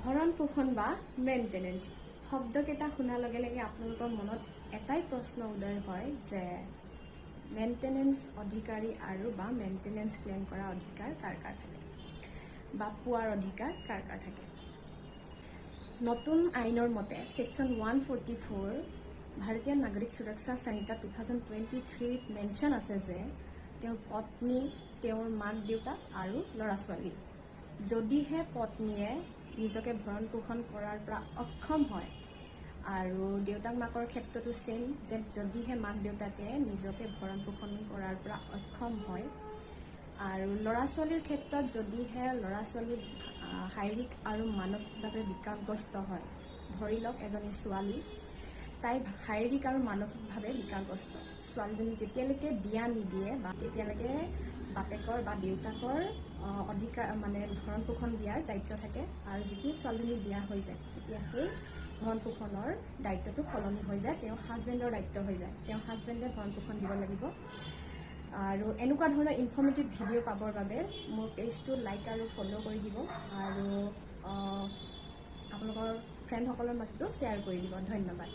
ভৰণ পোষণ বা মেইনটেনেন্স শব্দকেইটা শুনাৰ লগে লগে আপোনালোকৰ মনত এটাই প্ৰশ্ন উদয় হয় যে মেইনটেনেন্স অধিকাৰী আৰু বা মেইনটেনেন্স ক্লেইম কৰা অধিকাৰ কাৰ কাৰ থাকে বা পোৱাৰ অধিকাৰ কাৰ কাৰ থাকে। নতুন আইনৰ মতে সেকশন 144 ভাৰতীয় নাগৰিক সুৰক্ষা সংহিতা 2023 মেনশন আছে যে তেওঁৰ পত্নী, তেওঁৰ মাক দেউতাক আৰু ল'ৰা ছোৱালী যদিহে পত্নীয়ে নিজকে ভৰণ পোষণ কৰাৰ পৰা অক্ষম হয় আৰু দেউতাক মাকৰ ক্ষেত্ৰতো সেম যে যদিহে মাক দেউতাকে নিজকে ভৰণ পোষণ কৰাৰ পৰা অক্ষম হয় আৰু ল'ৰা ছোৱালীৰ ক্ষেত্ৰত যদিহে ল'ৰা ছোৱালী শাৰীৰিক আৰু মানসিকভাৱে বিকাৰগ্ৰস্ত হয়, ধৰি লওক এজনী ছোৱালী তাই শাৰীৰিক আৰু মানসিকভাৱে বিকাৰগ্ৰস্ত, ছোৱালীজনী যেতিয়ালৈকে বিয়া নিদিয়ে বা তেতিয়ালৈকে বাপেকৰ বা দেউতাকৰ অধিকাৰ মানে ভৰণ পোষণ দিয়াৰ দায়িত্ব থাকে আৰু যেতিয়া ছোৱালীজনী বিয়া হৈ যায় তেতিয়া সেই ভৰণ পোষণৰ দায়িত্বটো সলনি হৈ যায়, তেওঁ হাজবেণ্ডৰ দায়িত্ব হৈ যায়, তেওঁ হাজবেণ্ডে ভৰণ পোষণ দিব লাগিব। আৰু এনেকুৱা ধৰণৰ ইনফৰ্মেটিভ ভিডিঅ' পাবৰ বাবে মোৰ পেজটো লাইক আৰু ফ'ল' কৰি দিব আৰু আপোনালোকৰ ফ্ৰেণ্ডসকলৰ মাজতো শ্বেয়াৰ কৰি দিব। ধন্যবাদ।